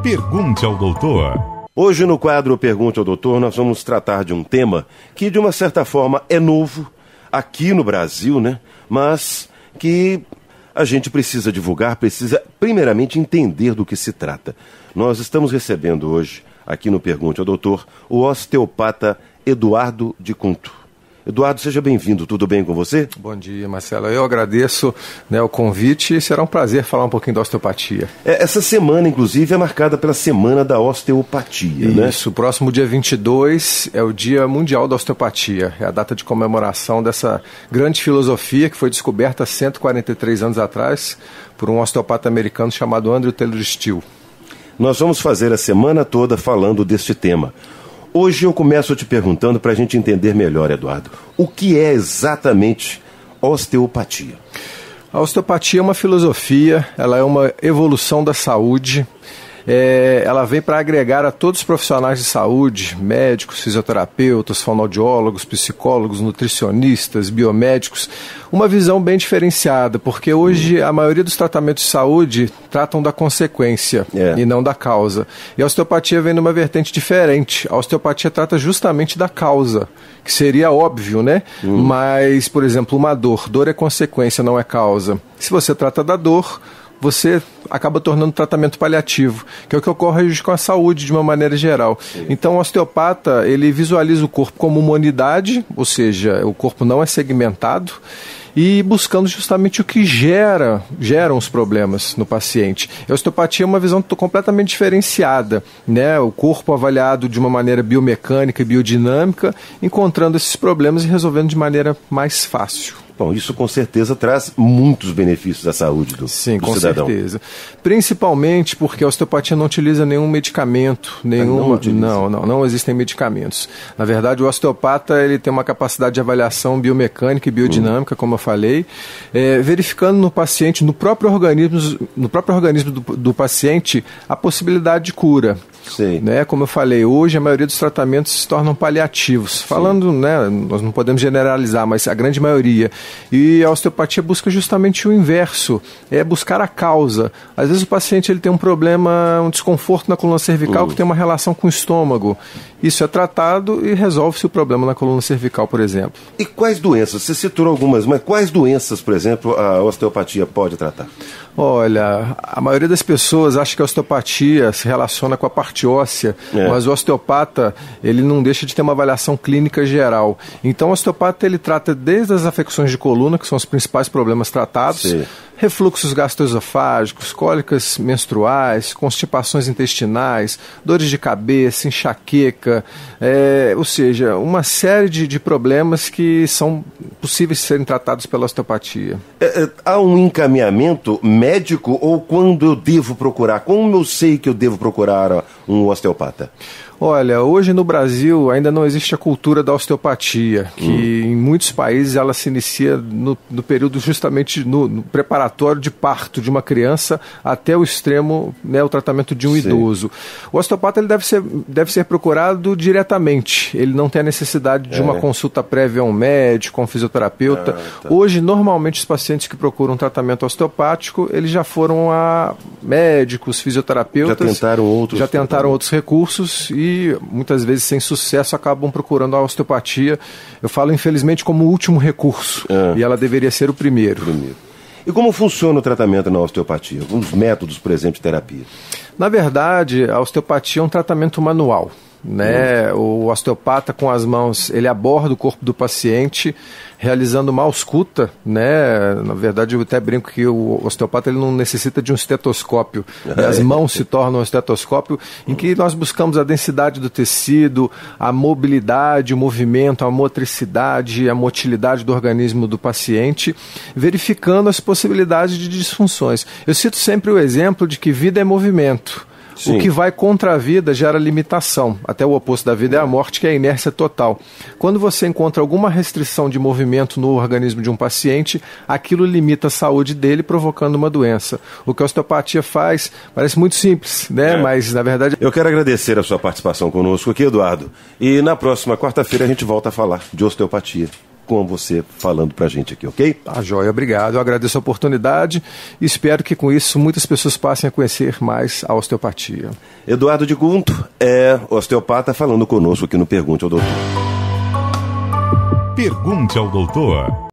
Pergunte ao doutor. Hoje no quadro Pergunte ao Doutor nós vamos tratar de um tema que de uma certa forma é novo aqui no Brasil, né? Mas que a gente precisa divulgar, precisa primeiramente entender do que se trata. Nós estamos recebendo hoje aqui no Pergunte ao Doutor o osteopata Eduardo de Cunto. Eduardo, seja bem-vindo, tudo bem com você? Bom dia, Marcelo. Eu agradeço o convite e será um prazer falar um pouquinho da osteopatia. Essa semana, inclusive, é marcada pela Semana da Osteopatia, né? Isso, o próximo dia 22 é o Dia Mundial da Osteopatia. É a data de comemoração dessa grande filosofia que foi descoberta há 143 anos atrás por um osteopata americano chamado Andrew Taylor Still. Nós vamos fazer a semana toda falando deste tema. Hoje eu começo te perguntando para a gente entender melhor, Eduardo, o que é exatamente osteopatia? A osteopatia é uma filosofia, ela é uma evolução da saúde. Ela vem para agregar a todos os profissionais de saúde, médicos, fisioterapeutas, fonoaudiólogos, psicólogos, nutricionistas, biomédicos, uma visão bem diferenciada, porque hoje a maioria dos tratamentos de saúde tratam da consequência e não da causa. E a osteopatia vem numa vertente diferente. A osteopatia trata justamente da causa, que seria óbvio, né? Mas, por exemplo, uma dor é consequência, não é causa. Se você trata da dor, você acaba tornando o tratamento paliativo, que é o que ocorre hoje com a saúde de uma maneira geral. Sim. Então o osteopata, ele visualiza o corpo como uma unidade, ou seja, o corpo não é segmentado, e buscando justamente o que geram os problemas no paciente. A osteopatia é uma visão completamente diferenciada, né? O corpo avaliado de uma maneira biomecânica e biodinâmica, encontrando esses problemas e resolvendo de maneira mais fácil. Bom, isso com certeza traz muitos benefícios à saúde do cidadão. Sim, com certeza. Principalmente porque a osteopatia não utiliza nenhum medicamento, não existem medicamentos. Na verdade, o osteopata ele tem uma capacidade de avaliação biomecânica e biodinâmica, como eu falei, verificando no paciente, no próprio organismo do paciente, a possibilidade de cura. Sim. Né? Como eu falei, hoje a maioria dos tratamentos se tornam paliativos. Falando, nós não podemos generalizar, mas a grande maioria. E a osteopatia busca justamente o inverso, é buscar a causa. Às vezes o paciente ele tem um problema, um desconforto na coluna cervical que tem uma relação com o estômago. Isso é tratado e resolve-se o problema na coluna cervical, por exemplo. E quais doenças? Você citou algumas, mas quais doenças, por exemplo, a osteopatia pode tratar? Olha, a maioria das pessoas acha que a osteopatia se relaciona com a parte óssea, mas o osteopata ele não deixa de ter uma avaliação clínica geral. Então o osteopata ele trata desde as afecções de coluna, que são os principais problemas tratados, refluxos gastroesofágicos, cólicas menstruais, constipações intestinais, dores de cabeça, enxaqueca, ou seja, uma série de problemas que são possíveis de serem tratados pela osteopatia. Há um encaminhamento médico ou quando eu devo procurar? Como eu sei que eu devo procurar um osteopata? Olha, hoje no Brasil ainda não existe a cultura da osteopatia, que em muitos países ela se inicia no período justamente no preparatório de parto de uma criança até o extremo, o tratamento de um idoso. O osteopata ele deve ser procurado diretamente, ele não tem a necessidade de uma consulta prévia a um médico, a um fisioterapeuta. Hoje, normalmente, os pacientes que procuram tratamento osteopático, eles já foram a médicos, fisioterapeutas, já tentaram outros recursos e muitas vezes sem sucesso acabam procurando a osteopatia. Eu falo infelizmente como último recurso e ela deveria ser o primeiro. E como funciona o tratamento na osteopatia? Alguns métodos, por exemplo, de terapia? Na verdade, a osteopatia é um tratamento manual. O osteopata com as mãos, ele aborda o corpo do paciente realizando uma ausculta, Na verdade eu até brinco que o osteopata ele não necessita de um estetoscópio, as mãos se tornam um estetoscópio em que nós buscamos a densidade do tecido, a mobilidade, o movimento, a motricidade, a motilidade do organismo do paciente, verificando as possibilidades de disfunções. Eu cito sempre o exemplo de que vida é movimento. Sim. O que vai contra a vida gera limitação. Até o oposto da vida é a morte, que é a inércia total. Quando você encontra alguma restrição de movimento no organismo de um paciente, aquilo limita a saúde dele, provocando uma doença. O que a osteopatia faz parece muito simples, Mas, na verdade... Eu quero agradecer a sua participação conosco aqui, Eduardo. E na próxima quarta-feira a gente volta a falar de osteopatia. com você falando pra gente aqui, ok? Tá, joia, obrigado. Eu agradeço a oportunidade e espero que com isso muitas pessoas passem a conhecer mais a osteopatia. Eduardo de Gunto é osteopata falando conosco aqui no Pergunte ao Doutor. Pergunte ao Doutor.